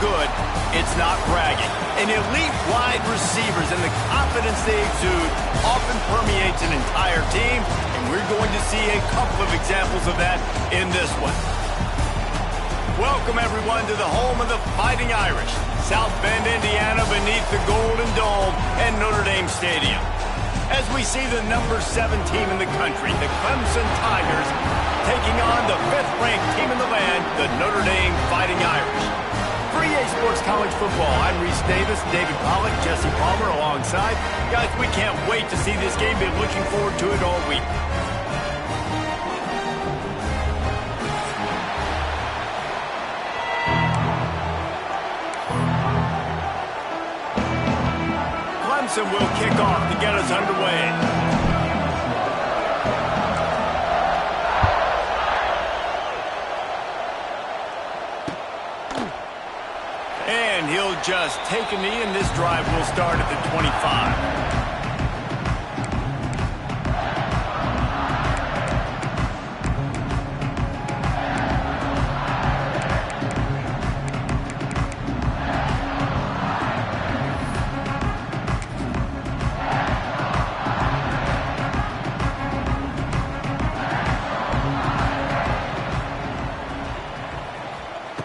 good, it's not bragging. And elite wide receivers and the confidence they exude often permeates an entire team, and we're going to see a couple of examples of that in this one. Welcome, everyone, to the home of the Fighting Irish, South Bend, Indiana, beneath the Golden Dome at Notre Dame Stadium. As we see the number 7 team in the country, the Clemson Tigers, taking on the 5th-ranked team in the land, the Notre Dame Fighting Irish. For EA Sports College Football, I'm Reese Davis, David Pollock, Jesse Palmer alongside. Guys, we can't wait to see this game. Been looking forward to it all week. Clemson will kick off to get us underway. And he'll just take a knee, and this drive will start at the 25.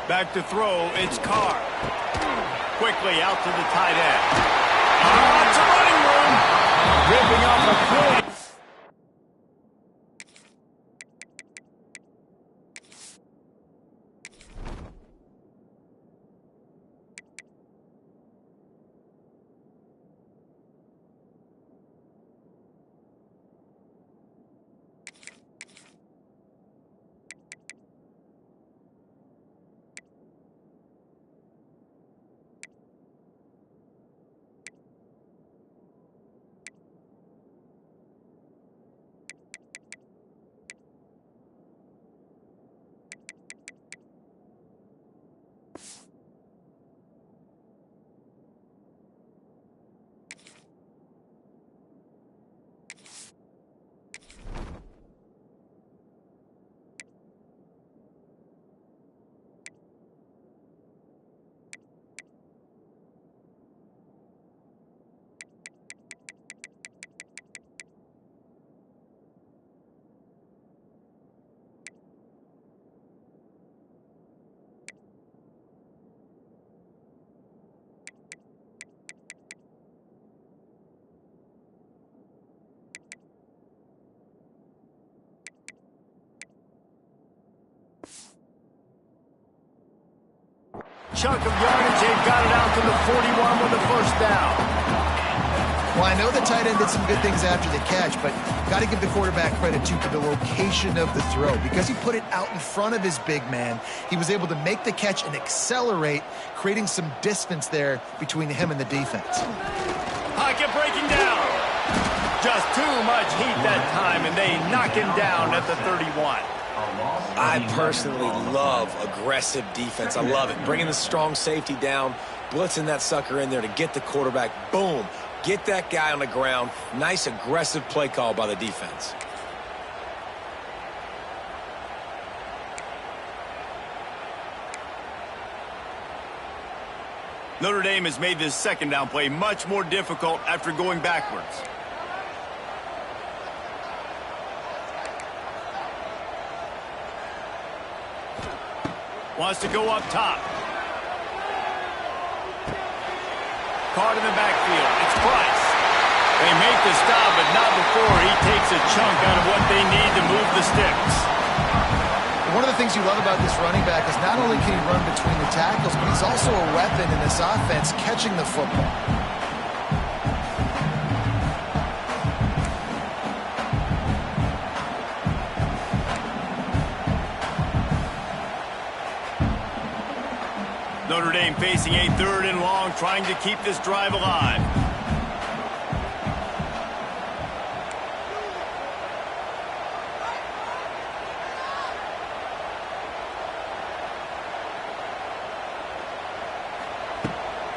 Back to throw, it's Carr. Quickly out to the tight end. It's a running room. Ripping off a play. Chunk of yardage, they've got it out to the 41 with the first down. Well, I know the tight end did some good things after the catch, but got to give the quarterback credit, too, for the location of the throw. Because he put it out in front of his big man, he was able to make the catch and accelerate, creating some distance there between him and the defense. Pocket breaking down. Just too much heat that time, and they knock him down at the 31. I personally love aggressive defense. I love it. Bringing the strong safety down, blitzing that sucker in there to get the quarterback. Boom. Get that guy on the ground. Nice aggressive play call by the defense. Notre Dame has made this second down play much more difficult after going backwards. Wants to go up top. Caught in the backfield. It's Price. They make the stop, but not before he takes a chunk out of what they need to move the sticks. One of the things you love about this running back is not only can he run between the tackles, but he's also a weapon in this offense catching the football. Notre Dame facing a 3rd and long, trying to keep this drive alive.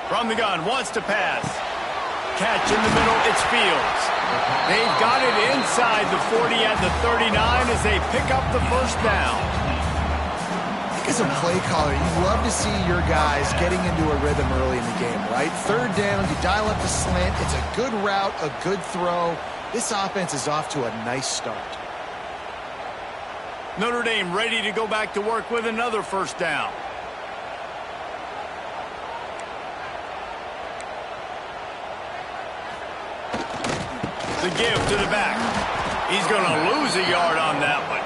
From the gun, wants to pass. Catch in the middle, it's Fields. They've got it inside the 40 at the 39 as they pick up the first down. as a play caller, you love to see your guys getting into a rhythm early in the game, right? Third down, you dial up the slant. It's a good route, a good throw. This offense is off to a nice start. Notre Dame ready to go back to work with another first down. The give to the back. He's going to lose a yard on that one.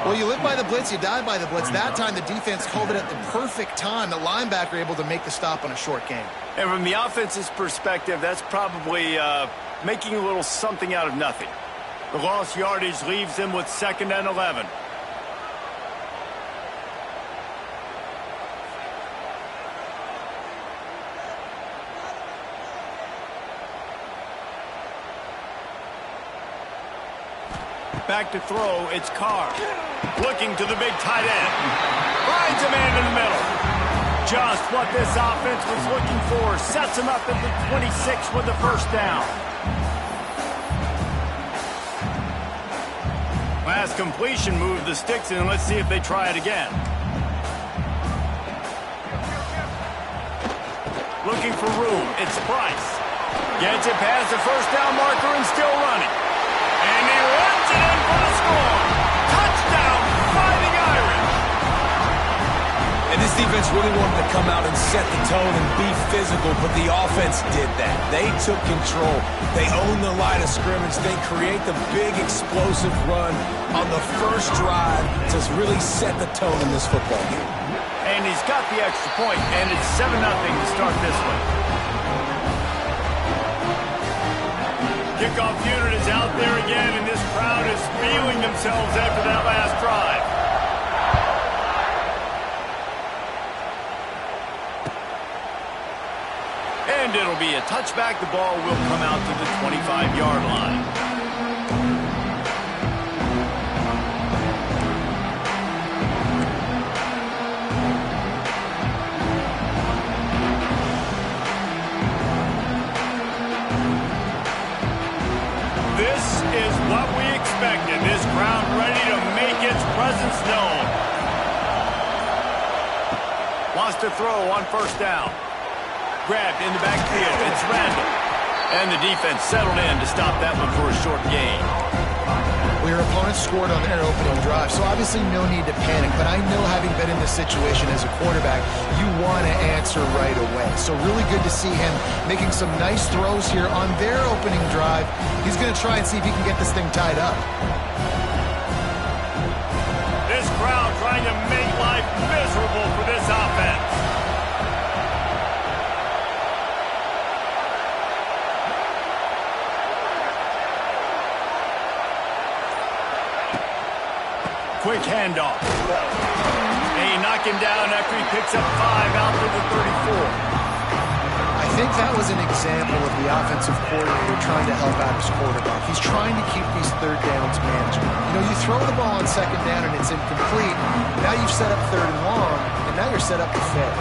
Well, you live by the blitz, you die by the blitz. That time the defense called it at the perfect time. The linebacker able to make the stop on a short gain. And from the offense's perspective, that's probably making a little something out of nothing. The lost yardage leaves them with 2nd and 11. Back to throw, it's Carr. Looking to the big tight end. Finds a man in the middle. Just what this offense was looking for. Sets him up at the 26 with the first down. Last completion moved the sticks in. Let's see if they try it again. Looking for room. It's Price. Gets it past the first down marker and still running. And he runs it in for the score. Touchdown, Fighting Irish. And this defense really wanted to come out and set the tone and be physical, but the offense did that. They took control. They owned the line of scrimmage. They create the big explosive run on the first drive to really set the tone in this football game. And he's got the extra point, and it's 7-0 to start this one. Kickoff unit is out there again, and this crowd is feeling themselves after that last drive. And it'll be a touchback. The ball will come out to the 25-yard line. This is what we expected. This crowd ready to make its presence known. Wants to throw on first down. Grabbed in the backfield. It's Randall. And the defense settled in to stop that one for a short gain. Well, your opponent scored on their opening drive, so obviously no need to panic. But I know, having been in this situation as a quarterback, you want to answer right away. So really good to see him making some nice throws here on their opening drive. He's going to try and see if he can get this thing tied up. This crowd trying to make life miserable for this offense. Quick handoff. They knock him down after he picks up 5 out to the 34. I think that was an example of the offensive coordinator trying to help out his quarterback. He's trying to keep these third downs manageable. You know, you throw the ball on second down and it's incomplete. Now you've set up third and long, and now you're set up to fail.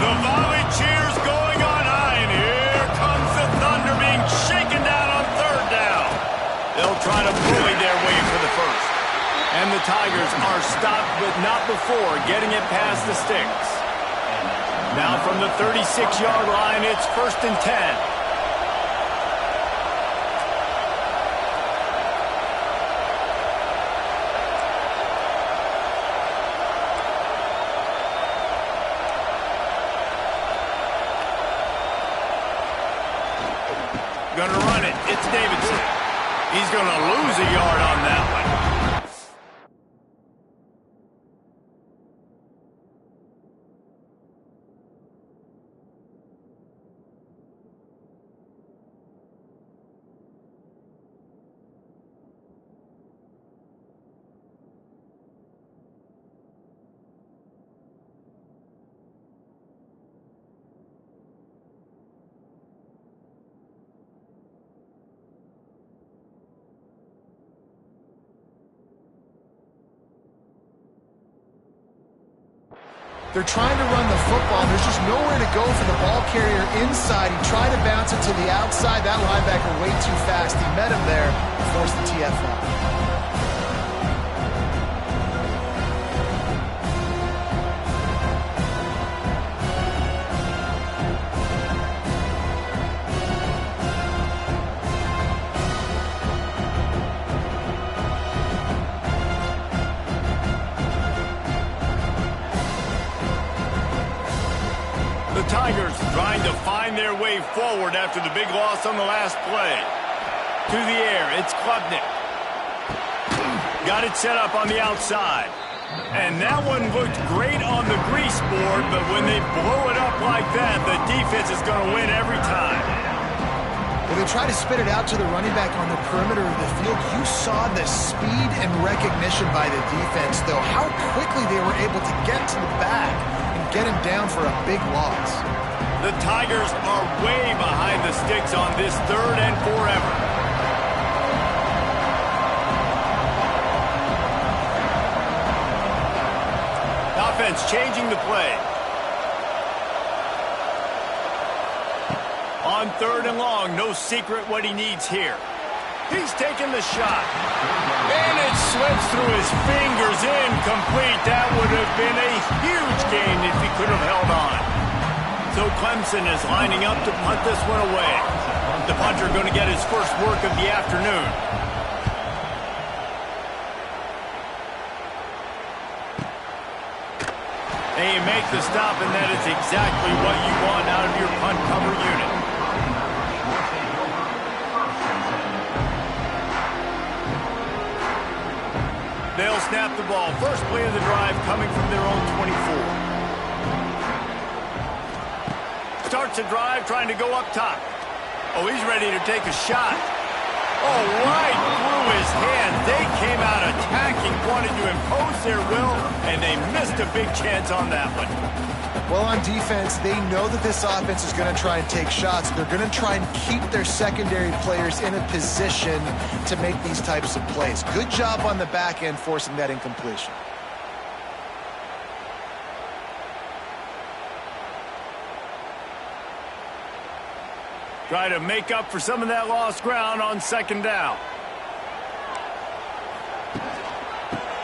The volley cheers going on high, and here comes the Thunder being shaken down on third down. They'll try to bully their way for the first. And the Tigers are stopped, but not before getting it past the sticks. Now from the 36-yard line, it's 1st and 10. Gonna run it. It's Davidson. He's going to lose a yard on that one. They're trying to run the football. There's just nowhere to go for the ball carrier inside. He tried to bounce it to the outside. That linebacker way too fast. He met him there and forced the TFL. Tigers trying to find their way forward after the big loss on the last play. To the air, it's Klubnik. Got it set up on the outside. And that one looked great on the grease board, but when they blow it up like that, the defense is going to win every time. Well, they try to spit it out to the running back on the perimeter of the field. You saw the speed and recognition by the defense, though, how quickly they were able to get to the back and get him down for a big loss. The Tigers are way behind the sticks on this 3rd and forever. Offense changing the play. On 3rd and long, no secret what he needs here. He's taking the shot. And it slips through his fingers, incomplete. That would have been a huge gain if he could have held on. So Clemson is lining up to punt this one away. The punter going to get his first work of the afternoon. They make the stop, and that is exactly what you want out of your punt cover unit. They'll snap the ball. First play of the drive coming from their own 24. Starts a drive trying to go up top. Oh, he's ready to take a shot. Oh, right through his hand. They came out attacking, wanted to impose their will, and they missed a big chance on that one. Well, on defense, they know that this offense is going to try and take shots. They're going to try and keep their secondary players in a position to make these types of plays. Good job on the back end forcing that incompletion. Try to make up for some of that lost ground on 2nd down.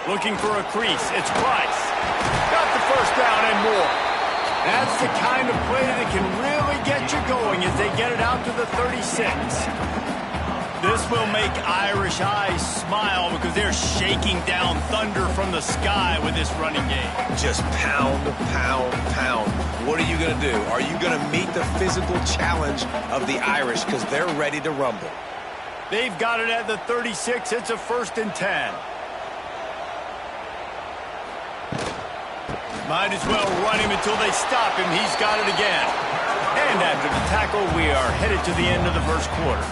Looking for a crease. It's Price. Got the 1st down and more. That's the kind of play that can really get you going as they get it out to the 36. This will make Irish eyes smile because they're shaking down thunder from the sky with this running game. Just pound, pound, pound. What are you going to do? Are you going to meet the physical challenge of the Irish because they're ready to rumble? They've got it at the 36. It's a 1st and 10. Might as well run him until they stop him. He's got it again. And after the tackle, we are headed to the end of the 1st quarter.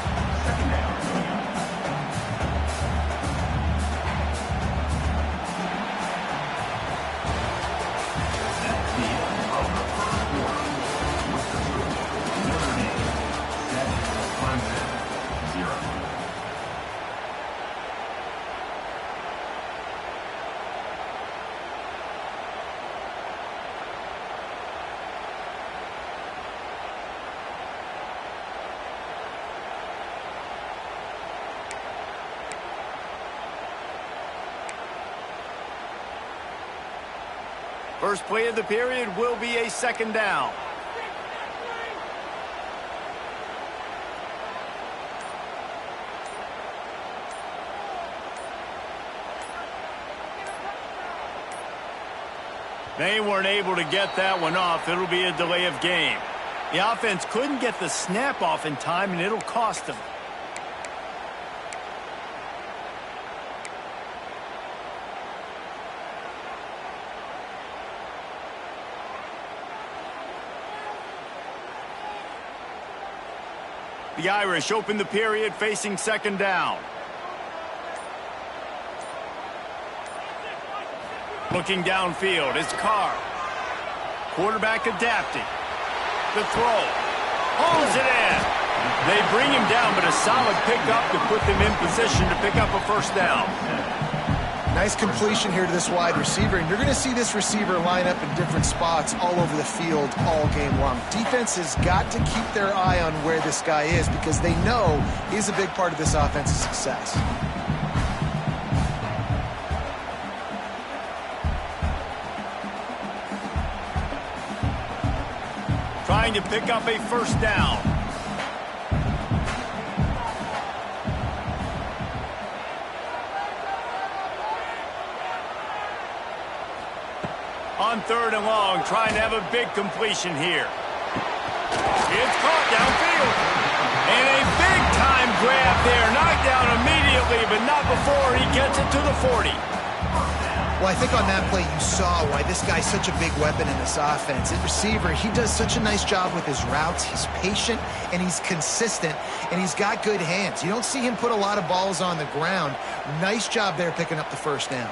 First play of the period will be a 2nd down. They weren't able to get that one off. It'll be a delay of game. The offense couldn't get the snap off in time, and it'll cost them. The Irish open the period facing 2nd down. Looking downfield, it's Carr. Quarterback adapting. The throw. Pulls it in. They bring him down, but a solid pickup to put them in position to pick up a 1st down. Nice completion here to this wide receiver, and you're going to see this receiver line up in different spots all over the field all game long. Defense has got to keep their eye on where this guy is because they know he's a big part of this offense's success. Trying to pick up a 1st down. On 3rd and long, trying to have a big completion here. It's caught downfield. And a big-time grab there. Knocked down immediately, but not before he gets it to the 40. Well, I think on that play you saw why this guy's such a big weapon in this offense. At receiver, he does such a nice job with his routes. He's patient, and he's consistent, and he's got good hands. You don't see him put a lot of balls on the ground. Nice job there picking up the first down.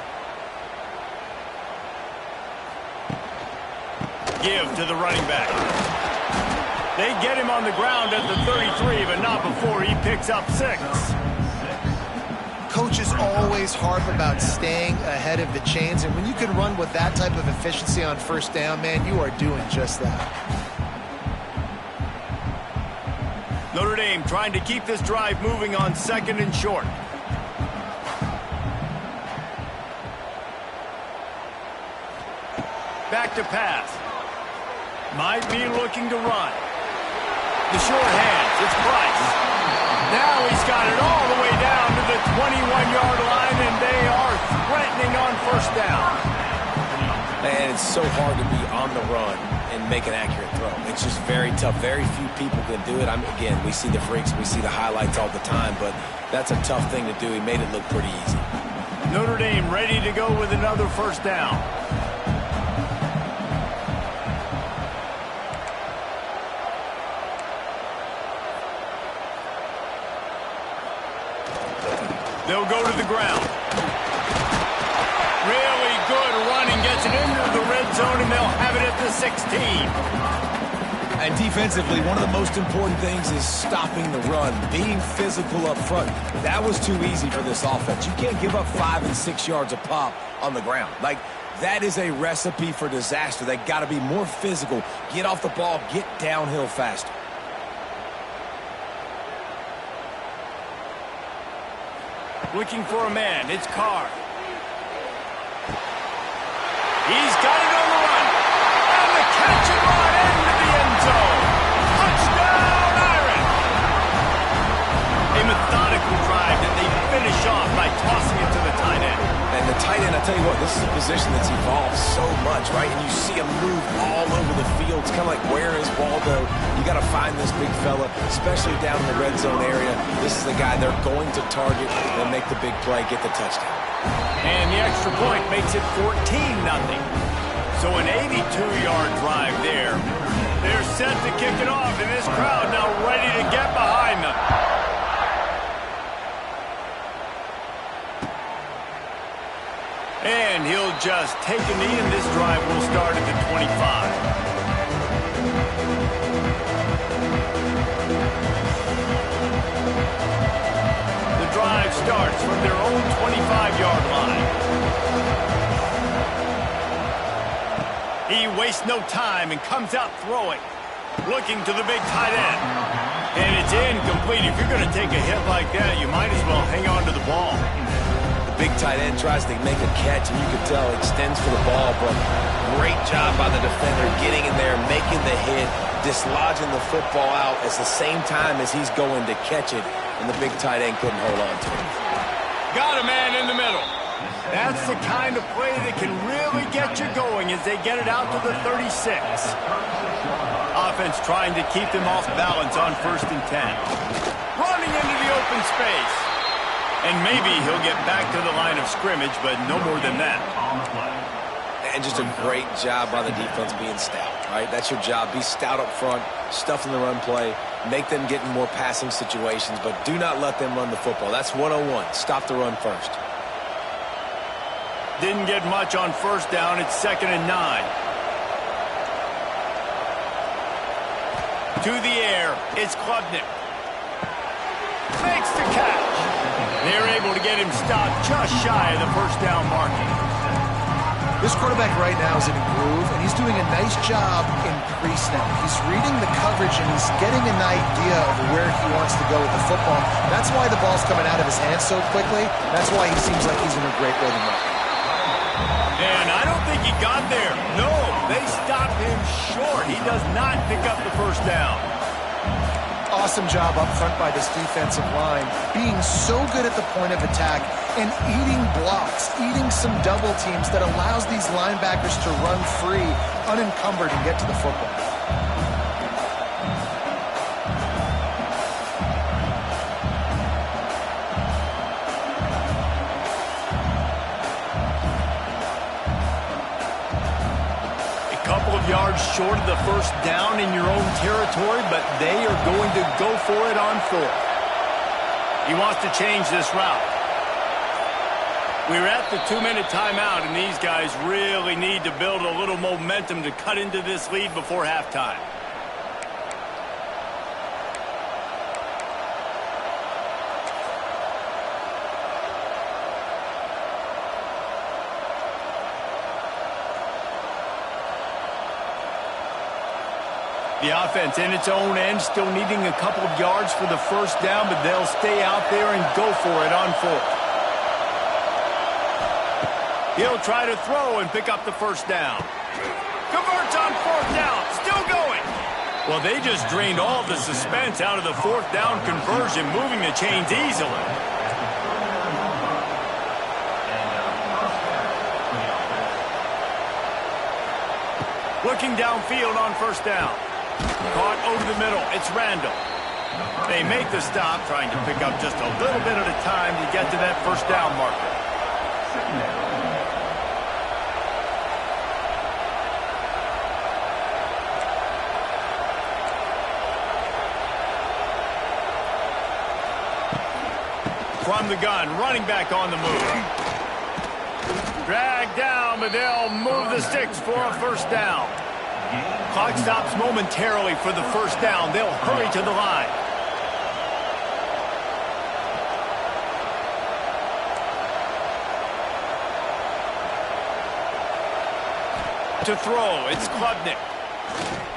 Give to the running back. They get him on the ground at the 33, but not before he picks up 6. Coaches always harp about staying ahead of the chains, and when you can run with that type of efficiency on first down, man, you are doing just that. Notre Dame trying to keep this drive moving on 2nd and short. Back to pass. Might be looking to run. The short hands, it's Price. Now he's got it all the way down to the 21-yard line, and they are threatening on first down. Man, it's so hard to be on the run and make an accurate throw. It's just very tough. Very few people can do it. Again, we see the freaks, we see the highlights all the time, but that's a tough thing to do. He made it look pretty easy. Notre Dame ready to go with another first down. They'll go to the ground. Really good running, gets it into the red zone, and they'll have it at the 16. And defensively, one of the most important things is stopping the run, being physical up front. That was too easy for this offense. You can't give up 5 and 6 yards a pop on the ground. Like, that is a recipe for disaster. They got to be more physical, get off the ball, get downhill faster. Looking for a man. It's Carr. He's got it on the run. And the catch and run into the end zone. Touchdown, Irish. A methodical drive that they finish off by tossing it to the tight end. And the tight end, I tell you what, this is a position that's evolved so much, right? And you see him move all over the field. It's kind of like, where is Waldo? You got to find this big fella, especially down in the red zone area. This is the guy they're going to target and make the big play, get the touchdown. And the extra point makes it 14-0. So an 82-yard drive there. They're set to kick it off, and this crowd now ready to get behind them. And he'll just take a knee, and this drive will start at the 25. The drive starts from their own 25-yard line. He wastes no time and comes out throwing. Looking to the big tight end. And it's incomplete. If you're going to take a hit like that, you might as well hang on to the ball. Big tight end tries to make a catch, and you can tell extends for the ball, but great job by the defender getting in there, making the hit, dislodging the football out at the same time as he's going to catch it, and the big tight end couldn't hold on to it. Got a man in the middle. That's the kind of play that can really get you going as they get it out to the 36. Offense trying to keep them off balance on 1st and 10. Running into the open space. And maybe he'll get back to the line of scrimmage, but no more than that. And just a great job by the defense being stout, right? That's your job. Be stout up front, stuff in the run play, make them get in more passing situations, but do not let them run the football. That's 101. Stop the run first. Didn't get much on first down. It's 2nd and 9. To the air. It's Klubnik. Makes the catch. They're able to get him stopped just shy of the first down marker. This quarterback right now is in a groove, and he's doing a nice job in pre-snap. He's reading the coverage, and he's getting an idea of where he wants to go with the football. That's why the ball's coming out of his hands so quickly. That's why he seems like he's in a great rhythm right now. And I don't think he got there. No, they stopped him short. He does not pick up the first down. Awesome job up front by this defensive line, being so good at the point of attack and eating blocks, eating some double teams that allows these linebackers to run free, unencumbered, and get to the football. couple of yards short of the first down in your own territory, but they are going to go for it on fourth. He wants to change this route. We're at the 2-minute timeout, and these guys really need to build a little momentum to cut into this lead before halftime. The offense in its own end, still needing a couple of yards for the first down, but they'll stay out there and go for it on fourth. He'll try to throw and pick up the first down. Converts on fourth down, still going. Well, they just drained all the suspense out of the fourth down conversion, moving the chains easily. Looking downfield on first down. Caught over the middle. It's Randall. They make the stop, trying to pick up just a little bit at a time to get to that first down marker. From the gun, running back on the move. Dragged down, but they'll move the sticks for a first down. Clock stops momentarily for the first down. They'll hurry to the line. To throw, it's Klubnik.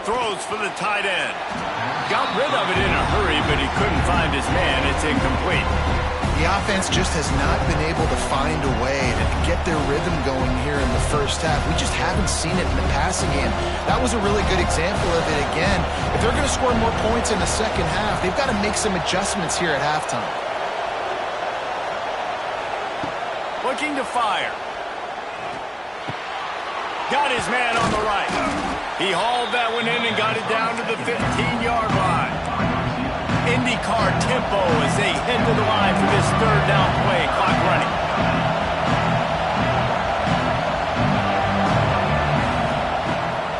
Throws for the tight end. Got rid of it in a hurry, but he couldn't find his man. It's incomplete. The offense just has not been able to find a way to get their rhythm going here in the first half. We just haven't seen it in the passing game. That was a really good example of it again. If they're going to score more points in the second half, they've got to make some adjustments here at halftime. Looking to fire. Got his man on the right. He hauled that one in and got it down to the 15-yard line. IndyCar tempo as they head to the line for this third down play. Clock running.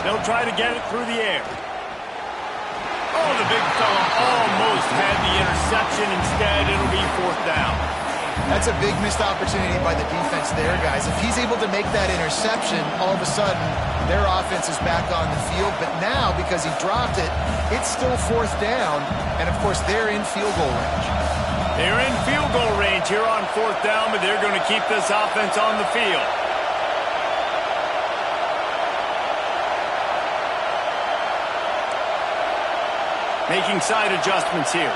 They'll try to get it through the air. Oh, the big fella almost had the interception. Instead, it'll be fourth down. That's a big missed opportunity by the defense there, guys. If he's able to make that interception, all of a sudden, their offense is back on the field. But now, because he dropped it, it's still fourth down. And, of course, they're in field goal range. They're in field goal range here on fourth down, but they're going to keep this offense on the field. Making side adjustments here.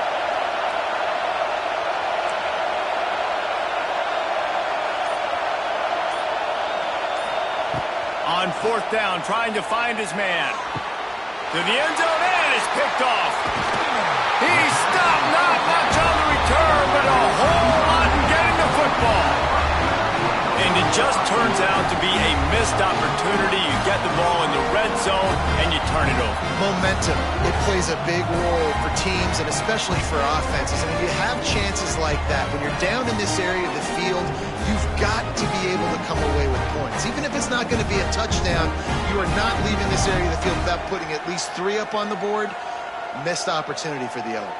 On fourth down, trying to find his man. To the end zone, and it's picked off. He stopped, not much on the return, but a whole lot in getting the football. And it just turns out to be a missed opportunity. You get the ball in the red zone, and you turn it over. Momentum. It plays a big role for teams and especially for offenses. And when you have chances like that, when you're down in this area of the field, you've got to be able to come away with points. Even if it's not going to be a touchdown, you are not leaving this area of the field without putting at least 3 up on the board. Missed opportunity for the other.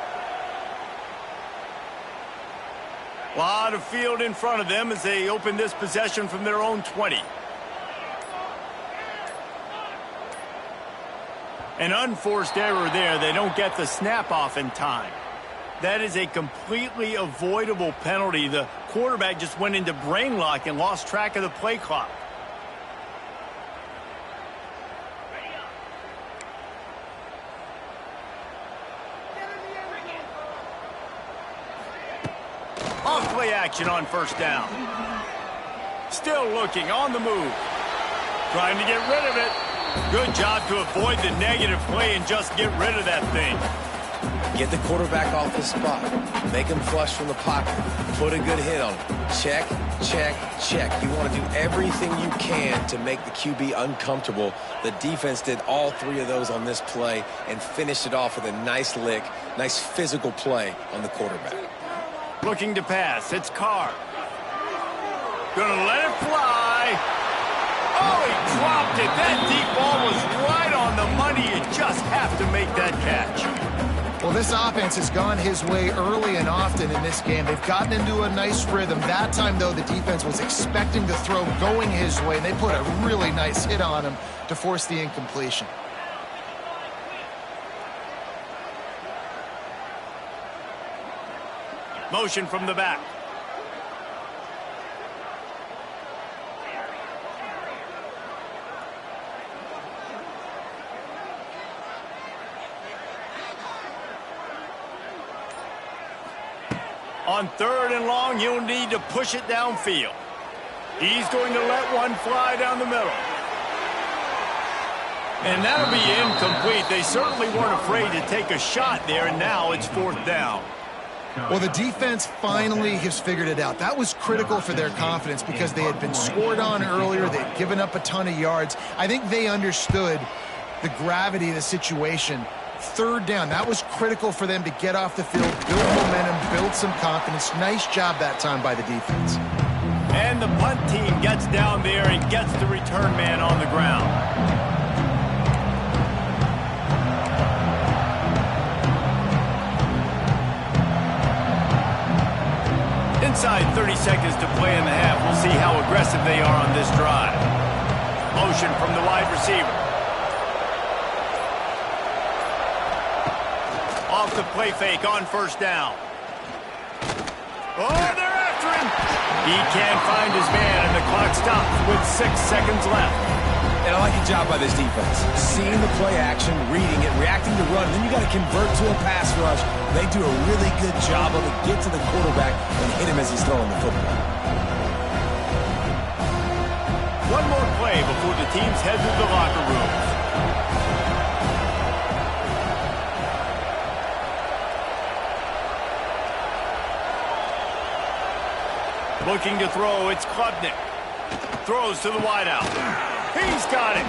A lot of field in front of them as they open this possession from their own 20. An unforced error there. They don't get the snap off in time. That is a completely avoidable penalty. The quarterback just went into brain lock and lost track of the play clock. Off play action on first down. Still looking on the move. Trying to get rid of it. Good job to avoid the negative play and just get rid of that thing. Get the quarterback off his spot. Make him flush from the pocket. Put a good hit on him. Check, check, check. You want to do everything you can to make the QB uncomfortable. The defense did all 3 of those on this play and finished it off with a nice lick, nice physical play on the quarterback. Looking to pass. It's Carr. Gonna let it fly. Oh, he dropped it. That deep ball was right ability, you just have to make that catch. Well, this offense has gone his way early and often in this game. They've gotten into a nice rhythm. That time, though, the defense was expecting the throw going his way, and they put a really nice hit on him to force the incompletion. Motion from the back. On 3rd and long, you'll need to push it downfield. He's going to let one fly down the middle. And that'll be incomplete. They certainly weren't afraid to take a shot there, and now it's 4th down. Well, the defense finally has figured it out. That was critical for their confidence because they had been scored on earlier. They had given up a ton of yards. I think they understood the gravity of the situation. 3rd down, that was critical for them to get off the field, build momentum, build some confidence. Nice job that time by the defense. And the punt team gets down there and gets the return man on the ground. Inside 30 seconds to play in the half. We'll see how aggressive they are on this drive. Motion from the wide receiver. Off the play fake on 1st down. Oh, they're after him. He can't find his man, and the clock stops with 6 seconds left. And I like the job by this defense. Seeing the play action, reading it, reacting to run, then you got to convert to a pass rush. They do a really good job of it. Get to the quarterback and hit him as he's throwing the football. One more play before the teams head to the locker rooms. Looking to throw, it's Klubnik. Throws to the wideout. He's got it.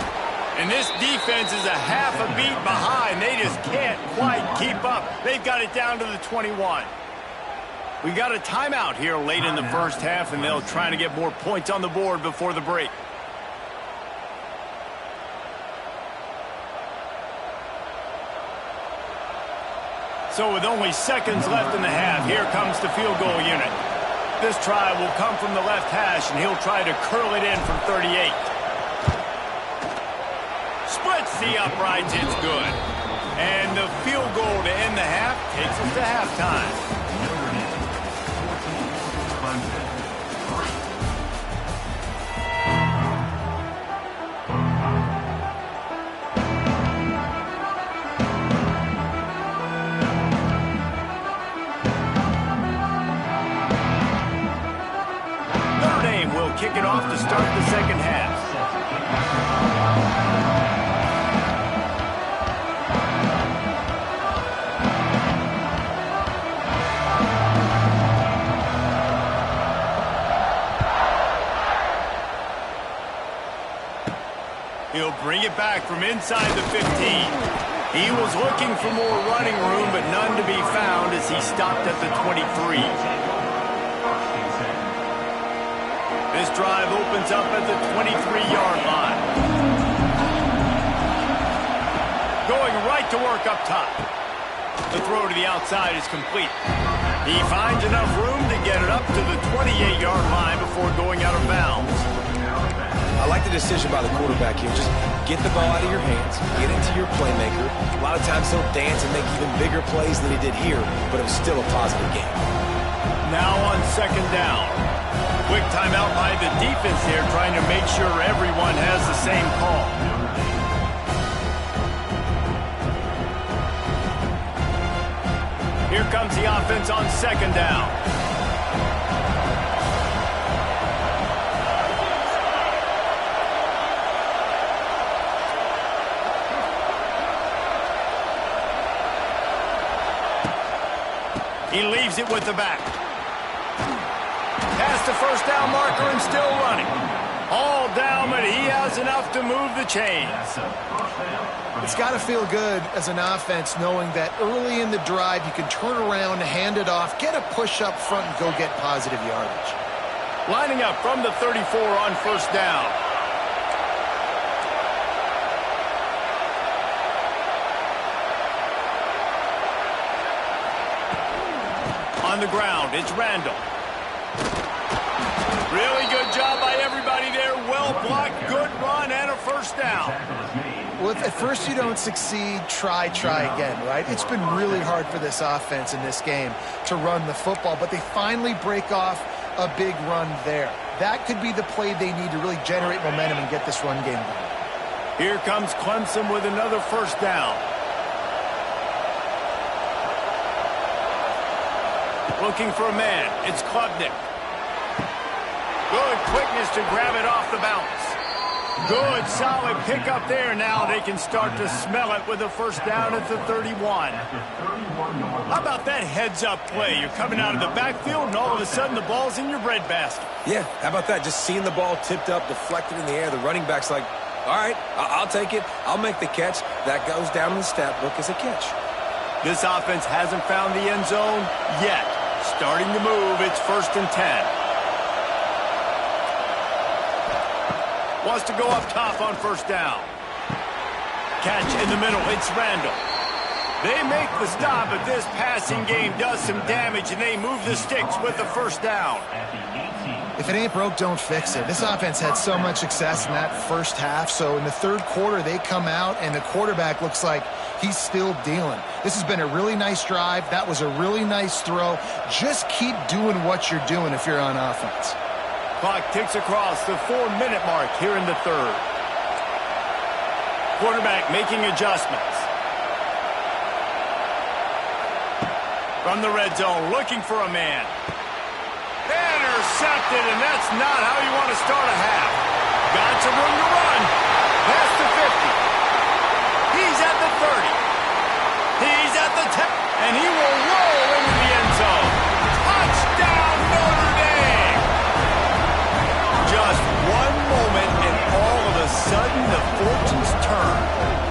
And this defense is a half a beat behind. They just can't quite keep up. They've got it down to the 21. We got a timeout here late in the 1st half, and they'll try to get more points on the board before the break. So with only seconds left in the half, here comes the field goal unit. This try will come from the left hash, and he'll try to curl it in from 38. Splits the uprights, it's good. And the field goal to end the half takes us to halftime. Kick it off to start the 2nd half. He'll bring it back from inside the 15. He was looking for more running room, but none to be found as he stopped at the 23. This drive opens up at the 23-yard line. Going right to work up top. The throw to the outside is complete. He finds enough room to get it up to the 28-yard line before going out of bounds. I like the decision by the quarterback here. Just get the ball out of your hands, get into your playmaker. A lot of times he'll dance and make even bigger plays than he did here, but it was still a positive game. Now on 2nd down. Quick timeout by the defense there, trying to make sure everyone has the same call. Here comes the offense on 2nd down. He leaves it with the back. Past the 1st down marker and still running. All down, but he has enough to move the chains. It's got to feel good as an offense knowing that early in the drive you can turn around, hand it off, get a push up front, and go get positive yardage. Lining up from the 34 on 1st down. On the ground, it's Randall. Really good job by everybody there. Well blocked, good run, and a first down. Well, if at first you don't succeed, try again, right? It's been really hard for this offense in this game to run the football, but they finally break off a big run there. That could be the play they need to really generate momentum and get this run game going. Here comes Clemson with another first down. Looking for a man. It's Klubnik. Good quickness to grab it off the bounce. Good, solid pickup there. Now they can start to smell it with a first down at the 31. How about that heads-up play? You're coming out of the backfield, and all of a sudden the ball's in your breadbasket. Yeah, how about that? Just seeing the ball tipped up, deflected in the air. The running back's like, all right, I'll take it. I'll make the catch. That goes down in the stat book as a catch. This offense hasn't found the end zone yet. Starting to move, it's 1st and 10. Wants to go up top on first down. Catch in the middle, it's Randall. They make the stop, but this passing game does some damage, and they move the sticks with the first down. If it ain't broke, don't fix it. This offense had so much success in that first half, so in the third quarter, they come out, and the quarterback looks like he's still dealing. This has been a really nice drive. That was a really nice throw. Just keep doing what you're doing if you're on offense. Clock ticks across the 4-minute mark here in the third. Quarterback making adjustments. From the red zone, looking for a man. Intercepted, and that's not how you want to start a half. Got some room to run. Past the 50. He's at the 30. He's at the 10. And he will roll into the end zone. Touchdown, Notre Dame! Just one moment, and all of a sudden, the fortunes turn.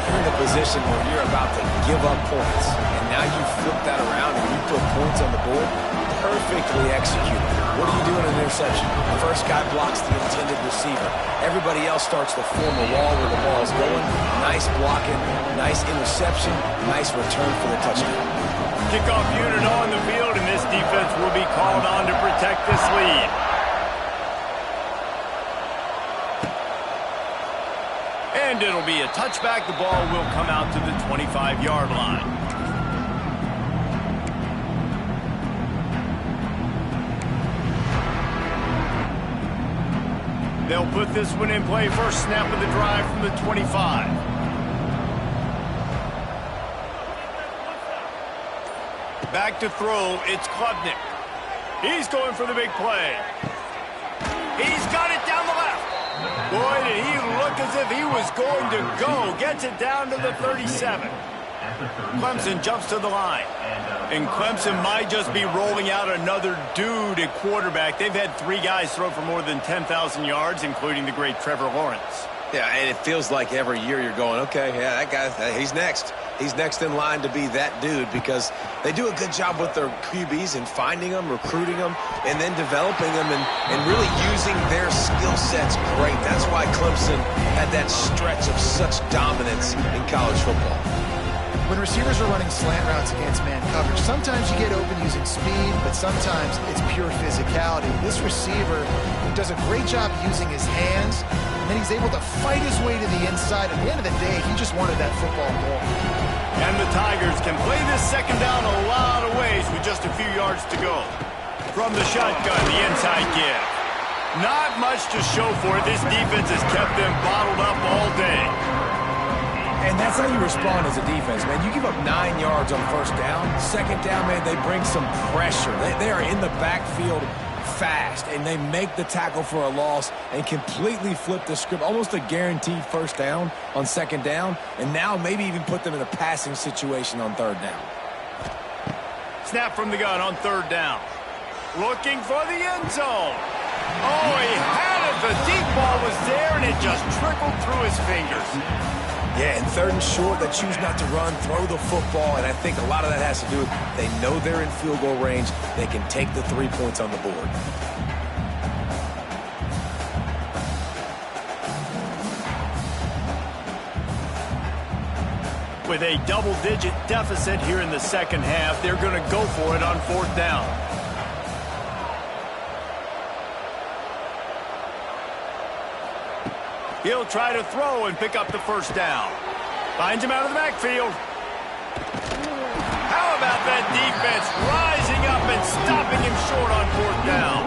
You're in a position where you're about to give up points, and now you flip that around and you put points on the board. Perfectly executed. What do you do in an interception? The first guy blocks the intended receiver. Everybody else starts to form a wall where the ball's going. Nice blocking, nice interception, nice return for the touchdown. Kickoff unit on the field, and this defense will be called on to protect this lead. And it'll be a touchback. The ball will come out to the 25-yard line. They'll put this one in play. First snap of the drive from the 25. Back to throw, it's Klubnik. He's going for the big play. He's got it down the left. Boy, did he look as if he was going to go. Gets it down to the 37. Clemson jumps to the line. And Clemson might just be rolling out another dude at quarterback. They've had 3 guys throw for more than 10,000 yards, including the great Trevor Lawrence. Yeah, and it feels like every year you're going, okay, yeah, that guy, he's next. He's next in line to be that dude because they do a good job with their QBs and finding them, recruiting them, and then developing them and really using their skill sets great. That's why Clemson had that stretch of such dominance in college football. When receivers are running slant routes against man coverage, sometimes you get open using speed, but sometimes it's pure physicality. This receiver does a great job using his hands, and then he's able to fight his way to the inside. At the end of the day, he just wanted that football more. And the Tigers can play this second down a lot of ways with just a few yards to go. From the shotgun, the inside give. Not much to show for it. This defense has kept them bottled up all day. And that's how you respond as a defense, man. You give up 9 yards on first down. Second down, man, they bring some pressure. They are in the backfield fast, and they make the tackle for a loss and completely flip the script. Almost a guaranteed first down on second down, and now maybe even put them in a passing situation on third down. Snap from the gun on third down. Looking for the end zone. Oh, he had it. The deep ball was there, and it just trickled through his fingers. Yeah, and third and short, they choose not to run, throw the football, and I think a lot of that has to do with they know they're in field goal range. They can take the 3 points on the board. With a double-digit deficit here in the second half, they're going to go for it on fourth down. He'll try to throw and pick up the first down. Finds him out of the backfield. How about that defense rising up and stopping him short on fourth down?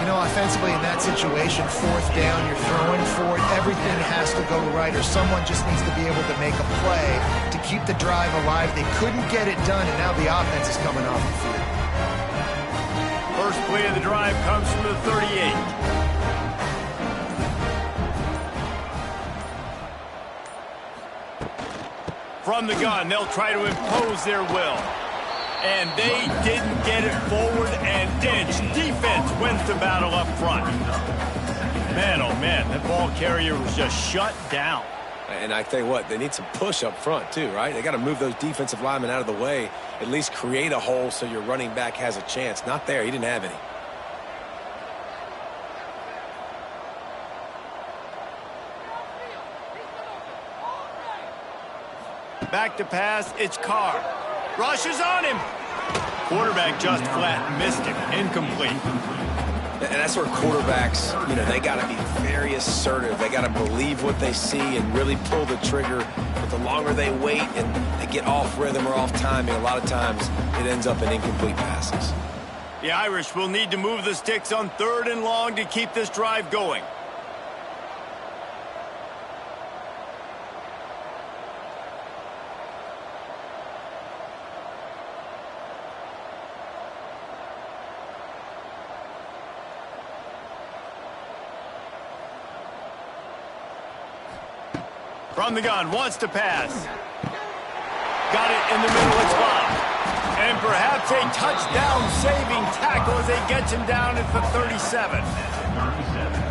You know, offensively in that situation, fourth down, you're throwing for it. Everything has to go right, or someone just needs to be able to make a play to keep the drive alive. They couldn't get it done, and now the offense is coming off the field. First play of the drive comes from the 38. From the gun, they'll try to impose their will. And they didn't get it forward an inch. Defense wins the battle up front. Man, oh man, that ball carrier was just shut down. And I tell you what, they need some push up front too, right? They got to move those defensive linemen out of the way, at least create a hole so your running back has a chance. Not there, he didn't have any. Back to pass, it's Carr. Rushes on him. Quarterback just flat missed him. Incomplete. And that's where quarterbacks, you know, they got to be very assertive. They got to believe what they see and really pull the trigger. But the longer they wait and they get off rhythm or off timing, a lot of times it ends up in incomplete passes. The Irish will need to move the sticks on 3rd and long to keep this drive going. From the gun, wants to pass. Got it in the middle, it's Bob. And perhaps a touchdown-saving tackle as they get him down at the 37.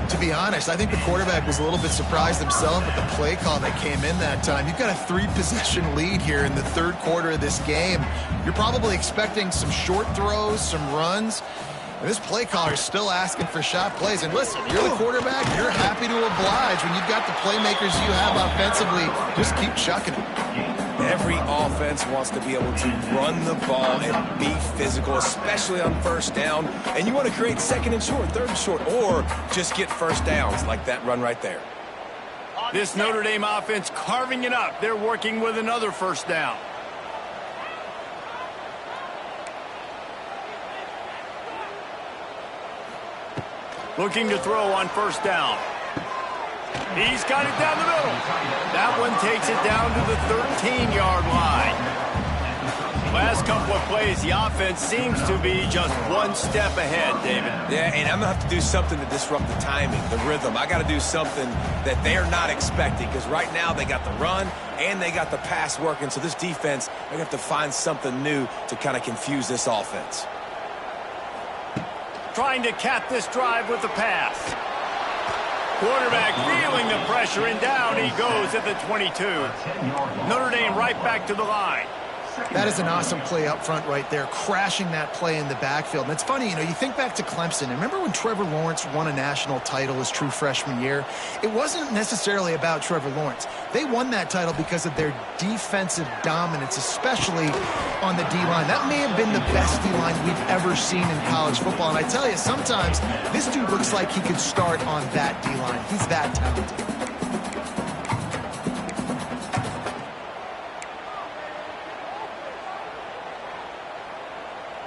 To be honest, I think the quarterback was a little bit surprised himself at the play call that came in that time. You've got a 3-possession lead here in the 3rd quarter of this game. You're probably expecting some short throws, some runs. And this play caller is still asking for shot plays. And listen, you're the quarterback. You're happy to oblige. When you've got the playmakers you have offensively, just keep chucking it. Every offense wants to be able to run the ball and be physical, especially on first down. And you want to create 2nd and short, 3rd and short, or just get first downs like that run right there. This Notre Dame offense carving it up. They're working with another first down. Looking to throw on first down. He's got it down the middle. That one takes it down to the 13-yard line. Last couple of plays, the offense seems to be just one step ahead, David. Yeah, and I'm going to have to do something to disrupt the timing, the rhythm. I got to do something that they're not expecting, because right now they got the run and they got the pass working. So this defense, they're going to have to find something new to kind of confuse this offense. Trying to cap this drive with the pass. Quarterback feeling the pressure, and down he goes at the 22. Notre Dame right back to the line. That is an awesome play up front right there, crashing that play in the backfield. And it's funny, you know, you think back to Clemson. And remember when Trevor Lawrence won a national title his true freshman year? It wasn't necessarily about Trevor Lawrence. They won that title because of their defensive dominance, especially on the D-line. That may have been the best D-line we've ever seen in college football. And I tell you, sometimes this dude looks like he could start on that D-line. He's that talented.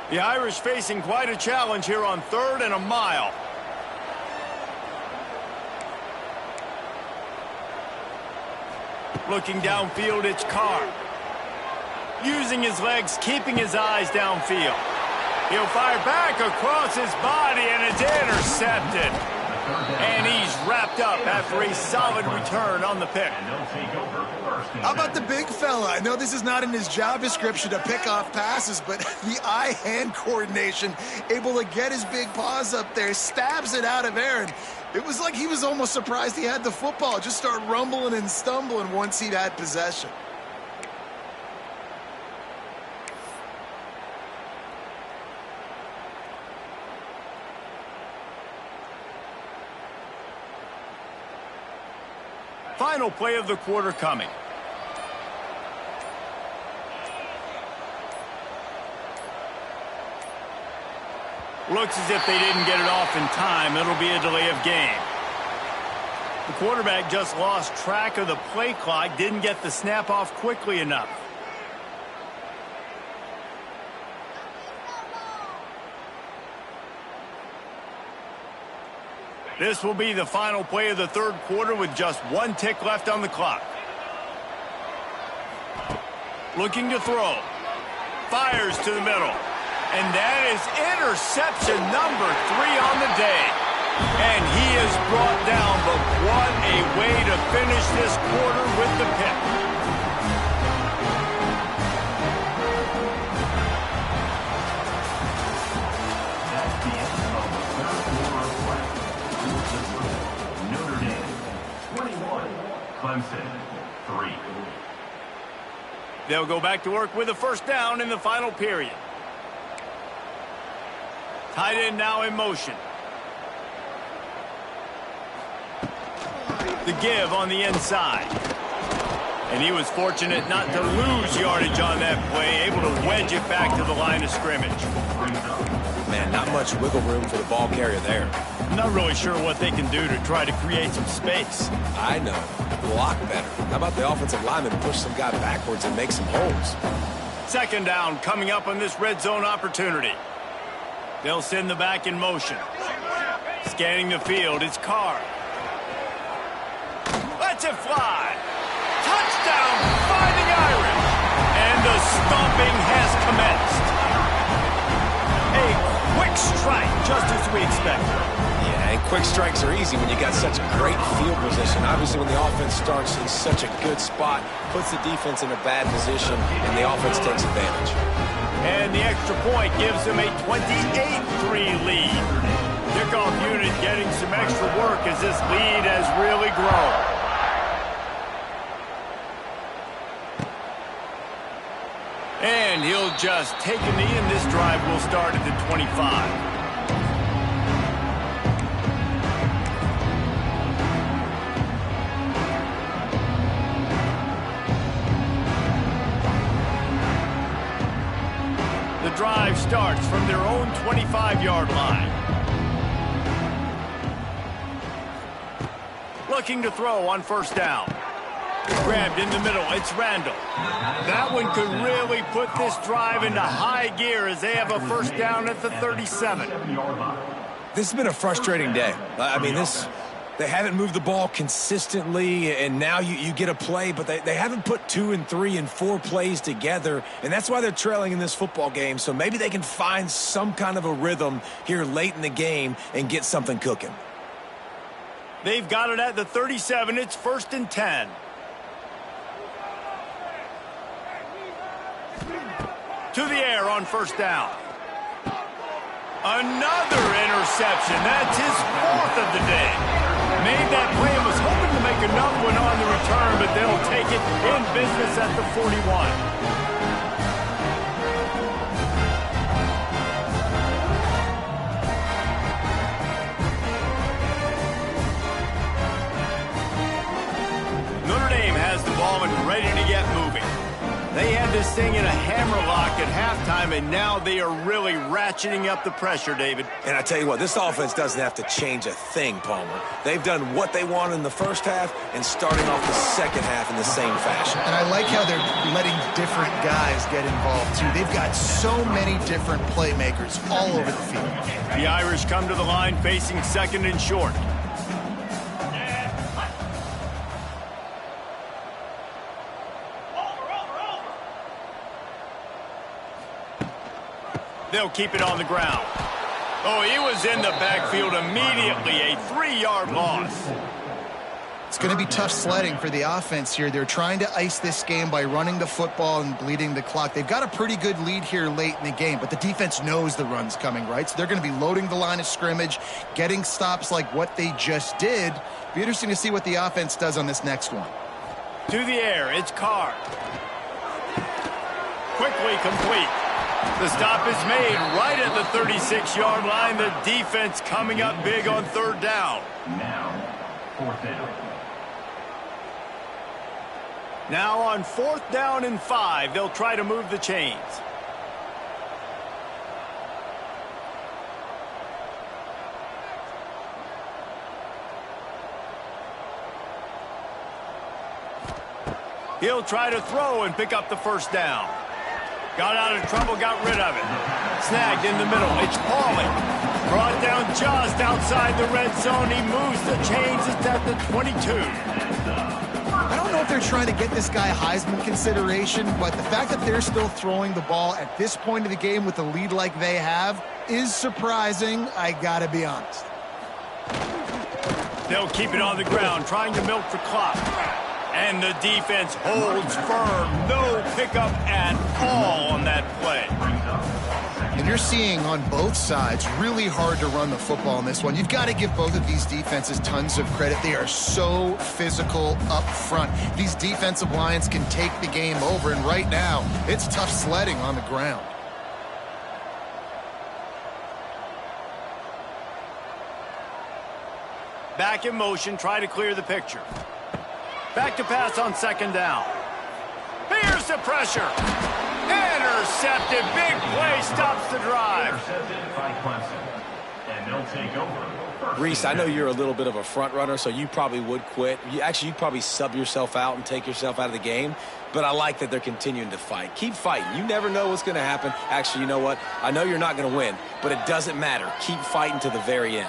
The Irish facing quite a challenge here on 3rd and a mile. Looking downfield, it's Carr. Using his legs, keeping his eyes downfield. He'll fire back across his body, and it's intercepted. And he's wrapped up after a solid return on the pick. How about the big fella? I know this is not in his job description to pick off passes, but the eye-hand coordination, able to get his big paws up there, stabs it out of air. And it was like he was almost surprised he had the football. Just start rumbling and stumbling once he'd had possession. Final play of the quarter coming. Looks as if they didn't get it off in time. It'll be a delay of game. The quarterback just lost track of the play clock, didn't get the snap off quickly enough. This will be the final play of the third quarter with just 1 tick left on the clock. Looking to throw. Fires to the middle. And that is interception number 3 on the day. And he is brought down, but what a way to finish this quarter with the pick. That's the end of the third quarter of play. Notre Dame 21, Clemson 3. They'll go back to work with a first down in the final period. Tight end now in motion. The give on the inside. And he was fortunate not to lose yardage on that play, able to wedge it back to the line of scrimmage. Man, not much wiggle room for the ball carrier there. I'm not really sure what they can do to try to create some space. I know. Block better. How about the offensive lineman push some guy backwards and make some holes? Second down coming up on this red zone opportunity. They'll send the back in motion. Scanning the field, it's Carr. Lets it fly. Touchdown, Fighting Irish. And the stomping has commenced. A quick strike, just as we expected. Yeah, and quick strikes are easy when you got such great field position. Obviously, when the offense starts in such a good spot, puts the defense in a bad position, and the offense takes advantage. And the extra point gives them a 28-3 lead. Kickoff unit getting some extra work as this lead has really grown. And he'll just take a knee, and this drive will start at the 25. The drive starts from their own 25-yard line. Looking to throw on first down. Grabbed in the middle, it's Randall. That one could really put this drive into high gear as they have a first down at the 37. This has been a frustrating day. I mean, they haven't moved the ball consistently, and now you get a play, but they haven't put 2 and 3 and 4 plays together, and that's why they're trailing in this football game. So maybe they can find some kind of a rhythm here late in the game and get something cooking. They've got it at the 37. It's 1st and 10. To the air on first down. Another interception. That's his 4th of the day. Made that play and was hoping to make another one on the return, but they'll take it in business at the 41. Notre Dame has the ball and ready to get moving. They had this thing in a hammerlock at halftime, and now they are really ratcheting up the pressure, David. And I tell you what, this offense doesn't have to change a thing, Palmer. They've done what they want in the first half and starting off the second half in the same fashion. And I like how they're letting different guys get involved, too. They've got so many different playmakers all over the field. The Irish come to the line facing 2nd and short. They'll keep it on the ground. Oh, he was in the backfield immediately. A 3-yard loss. It's going to be tough sledding for the offense here. They're trying to ice this game by running the football and bleeding the clock. They've got a pretty good lead here late in the game, but the defense knows the run's coming, right? So they're going to be loading the line of scrimmage, getting stops like what they just did. Be interesting to see what the offense does on this next one. To the air, it's Carr. Quickly complete. The stop is made right at the 36-yard line. The defense coming up big on 3rd down. Now, 4th down. Now on 4th down and 5, they'll try to move the chains. He'll try to throw and pick up the first down. Got out of trouble, got rid of it. Snagged in the middle. It's Packlj. Brought down just outside the red zone. He moves the chains. It's at the 22. I don't know if they're trying to get this guy Heisman consideration, but the fact that they're still throwing the ball at this point of the game with a lead like they have is surprising, I gotta be honest. They'll keep it on the ground, trying to milk the clock. And the defense holds firm. No pickup at all on that play. And you're seeing on both sides really hard to run the football in this one. You've got to give both of these defenses tons of credit. They are so physical up front. These defensive lines can take the game over, and right now, it's tough sledding on the ground. Back in motion, try to clear the picture. Back to pass on second down. Here's the pressure. Intercepted. Big play stops the drive. Intercepted by Clemson. And they'll take over. Reese, I know you're a little bit of a front runner, so you probably would quit. You'd probably sub yourself out and take yourself out of the game. But I like that they're continuing to fight. Keep fighting. You never know what's going to happen. Actually, you know what? I know you're not going to win, but it doesn't matter. Keep fighting to the very end.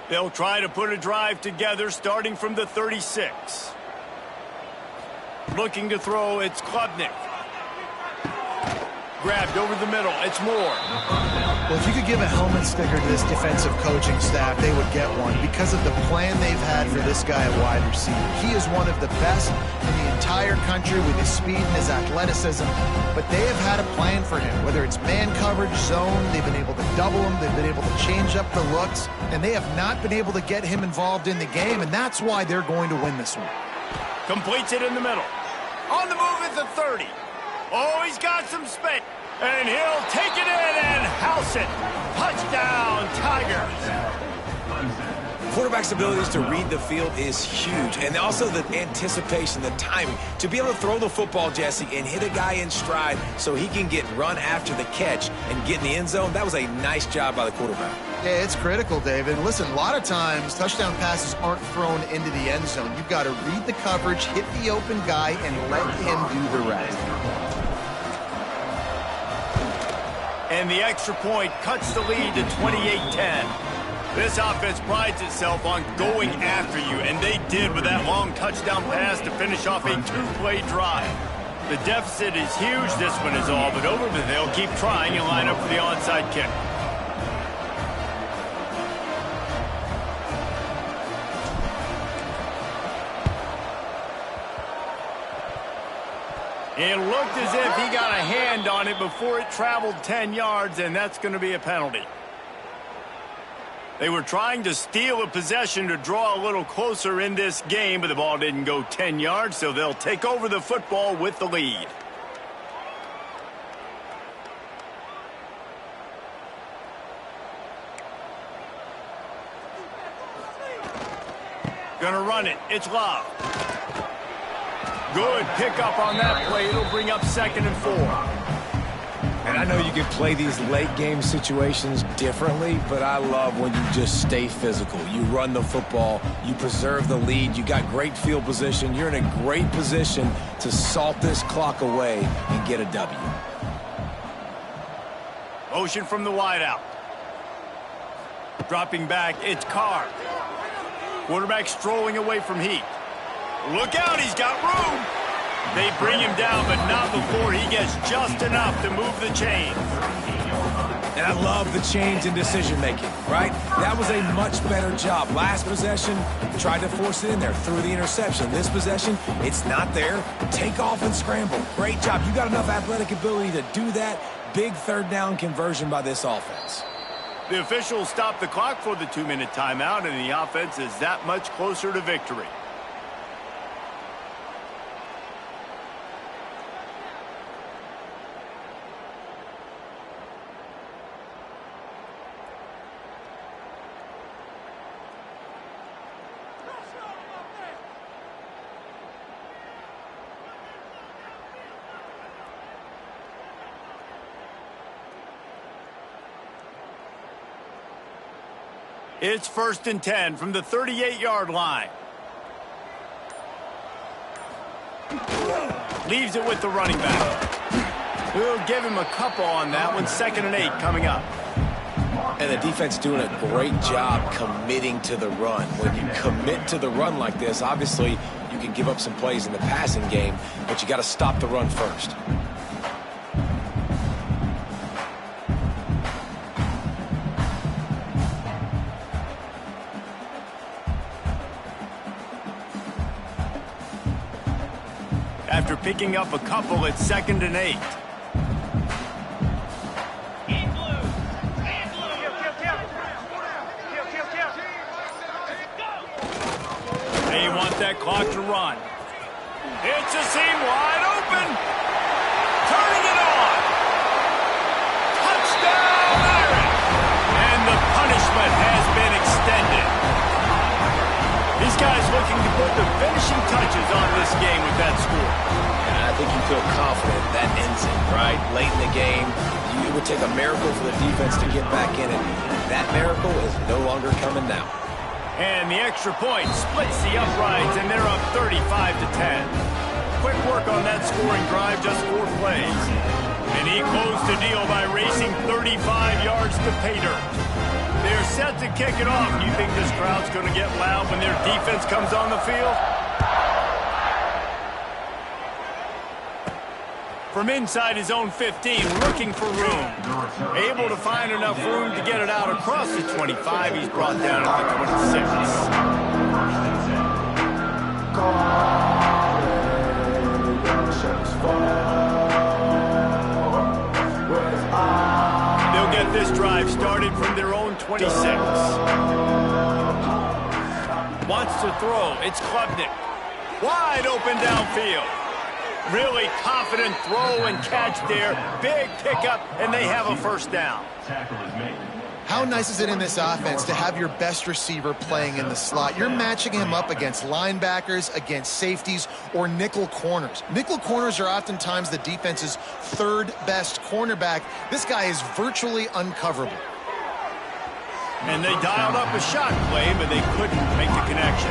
They'll try to put a drive together starting from the 36. Looking to throw, it's Klubnik. Grabbed over the middle, it's Moore. Well, if you could give a helmet sticker to this defensive coaching staff, they would get one because of the plan they've had for this guy at wide receiver. He is one of the best in the entire country with his speed and his athleticism, but they have had a plan for him, whether it's man coverage, zone, they've been able to double him, they've been able to change up the looks, and they have not been able to get him involved in the game, and that's why they're going to win this one. Completes it in the middle. On the move at the 30. Oh, he's got some space. And he'll take it in and house it. Touchdown, Tigers. Quarterback's abilities to read the field is huge, and also the anticipation, the timing. To be able to throw the football, Jesse, and hit a guy in stride so he can get run after the catch and get in the end zone, that was a nice job by the quarterback. Yeah, it's critical, David. Listen, a lot of times touchdown passes aren't thrown into the end zone. You've got to read the coverage, hit the open guy, and let him do the rest. And the extra point cuts the lead to 28-10. This offense prides itself on going after you, and they did with that long touchdown pass to finish off a two-play drive. The deficit is huge. This one is all but over, but they'll keep trying and line up for the onside kick. It looked as if he got a hand on it before it traveled 10 yards, and that's going to be a penalty. They were trying to steal a possession to draw a little closer in this game, but the ball didn't go 10 yards, so they'll take over the football with the lead. Gonna run it. It's Love. Good pickup on that play. It'll bring up 2nd and 4. And I know you can play these late game situations differently, but I love when you just stay physical. You run the football, you preserve the lead, you got great field position, you're in a great position to salt this clock away and get a W. Motion from the wideout. Dropping back, it's Carr. Quarterback strolling away from Heat. Look out, he's got room. They bring him down, but not before he gets just enough to move the chains. And I love the change in decision-making, right? That was a much better job. Last possession, tried to force it in there, threw the interception. This possession, it's not there. Take off and scramble. Great job. You got enough athletic ability to do that. Big third down conversion by this offense. The officials stopped the clock for the 2-minute timeout, and the offense is that much closer to victory. It's 1st and 10 from the 38-yard line. Leaves it with the running back. We'll give him a couple on that one. 2nd and 8 coming up. And the defense doing a great job committing to the run. When you commit to the run like this, obviously you can give up some plays in the passing game, but you got to stop the run first. After picking up a couple, it's 2nd and 8. They want that clock to run. It's a seam wide open. Turning it on. Touchdown, Irish. And the punishment has been extended. These guys looking to put the finishing touches on this game with that score. And I think you feel confident that ends it, right? Late in the game, it would take a miracle for the defense to get back in it. That miracle is no longer coming now. And the extra point splits the uprights, and they're up 35-10. Quick work on that scoring drive, just 4 plays. And he closed the deal by racing 35 yards to pay dirt. They're set to kick it off. Do you think this crowd's going to get loud when their defense comes on the field? From inside his own 15, looking for room. Able to find enough room to get it out across the 25. He's brought down at the 26. They'll get this drive started from their own 26. Wants to throw. It's Klubnik. Wide open downfield. Really confident throw and catch there. Big pickup, and they have a 1st down. How nice is it in this offense to have your best receiver playing in the slot? You're matching him up against linebackers, against safeties, or nickel corners. Nickel corners are oftentimes the defense's 3rd best cornerback. This guy is virtually uncoverable. And they dialed up a shot play, but they couldn't make the connection.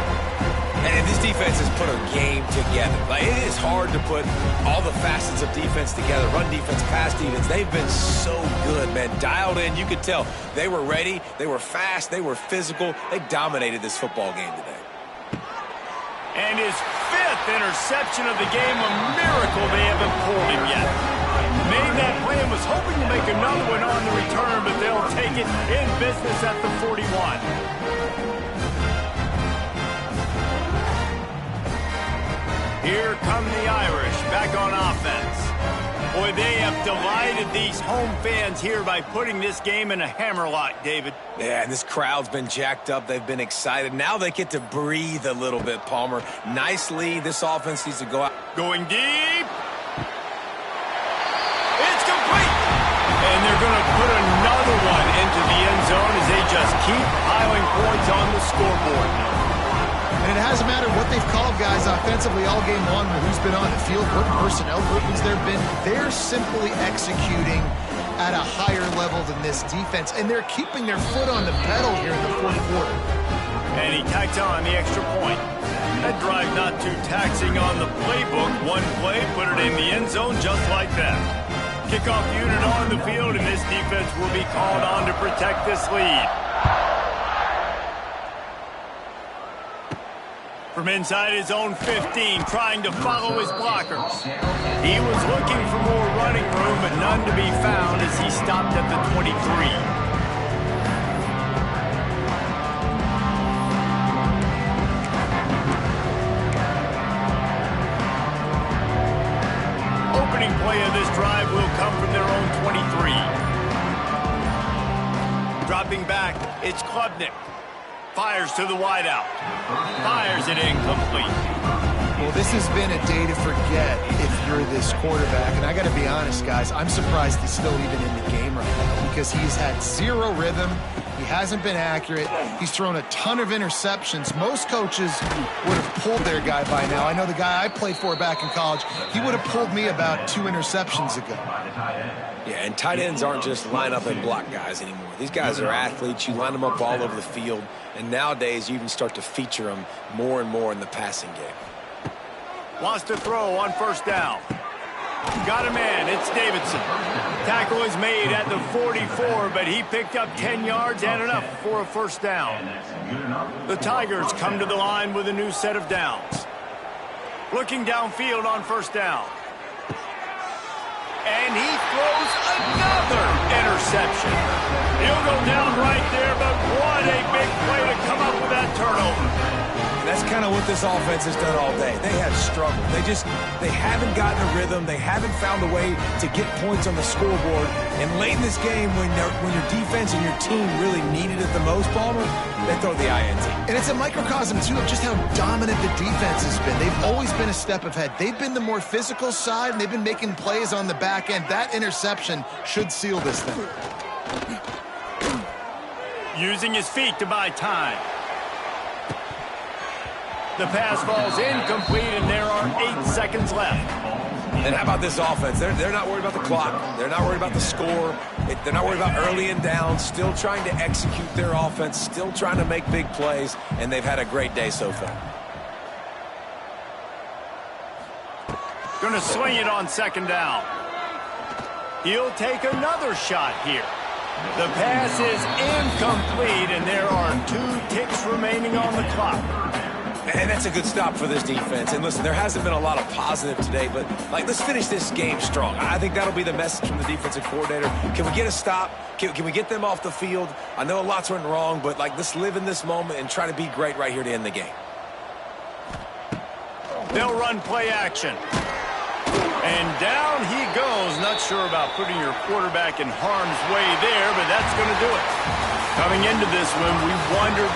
And this defense has put a game together. Like, it is hard to put all the facets of defense together. Run defense, pass defense. They've been so good, man. Dialed in. You could tell they were ready. They were fast. They were physical. They dominated this football game today. And his 5th interception of the game. A miracle they haven't pulled him yet. Made that play and was hoping to make another one on the return, but they'll take it in business at the 41. Here come the Irish back on offense. Boy, they have delighted these home fans here by putting this game in a hammerlock, David. Yeah, and this crowd's been jacked up. They've been excited. Now they get to breathe a little bit, Palmer. Nice lead. This offense needs to go out. Going deep. It's complete. And they're going to put another one into the end zone as they just keep piling points on the scoreboard. And it hasn't mattered what they've called guys offensively all game long or who's been on the field, what personnel groupings they're simply executing at a higher level than this defense. And they're keeping their foot on the pedal here in the 4th quarter. And he tacks on the extra point. That drive not too taxing on the playbook. One play, put it in the end zone just like that. Kickoff unit on the field, and this defense will be called on to protect this lead. From inside his own 15, trying to follow his blockers. He was looking for more running room, but none to be found as he stopped at the 23. Opening play of this drive will come from their own 23. Dropping back, it's Klubnik. Fires to the wideout. Fires it incomplete. Well, this has been a day to forget if you're this quarterback. And I got to be honest, guys, I'm surprised he's still even in the game right now because he's had 0 rhythm He hasn't been accurate. He's thrown a ton of interceptions. Most coaches would have pulled their guy by now. I know the guy I played for back in college, he would have pulled me about 2 interceptions ago. Yeah, and tight ends aren't just line up and block guys anymore. These guys are athletes. You line them up all over the field, and nowadays you even start to feature them more and more in the passing game. Wants to throw on first down. Got a man. It's Davidson. Tackle is made at the 44, but he picked up 10 yards and enough for a first down. The Tigers come to the line with a new set of downs. Looking downfield on first down. And he throws another interception. He'll go down right there, but what a big play to come up with that turnover. That's kind of what this offense has done all day. They have struggled. They haven't gotten a rhythm. They haven't found a way to get points on the scoreboard. And late in this game, when your defense and your team really needed it the most, Palmer, they throw the INT. And it's a microcosm, too, of just how dominant the defense has been. They've always been a step ahead. They've been the more physical side, and they've been making plays on the back end. That interception should seal this thing. Using his feet to buy time. The pass falls incomplete, and there are 8 seconds left. And how about this offense? They're not worried about the clock. They're not worried about the score. They're not worried about early and down. Still trying to execute their offense. Still trying to make big plays. And they've had a great day so far. Going to swing it on second down. He'll take another shot here. The pass is incomplete, and there are 2 ticks remaining on the clock. And that's a good stop for this defense. And listen, there hasn't been a lot of positive today, but let's finish this game strong. I think that'll be the message from the defensive coordinator. Can we get a stop? Can we get them off the field? I know a lot's went wrong, but let's live in this moment and try to be great right here to end the game. They'll run play action. And down he goes. Not sure about putting your quarterback in harm's way there, but that's going to do it. Coming into this one, we wondered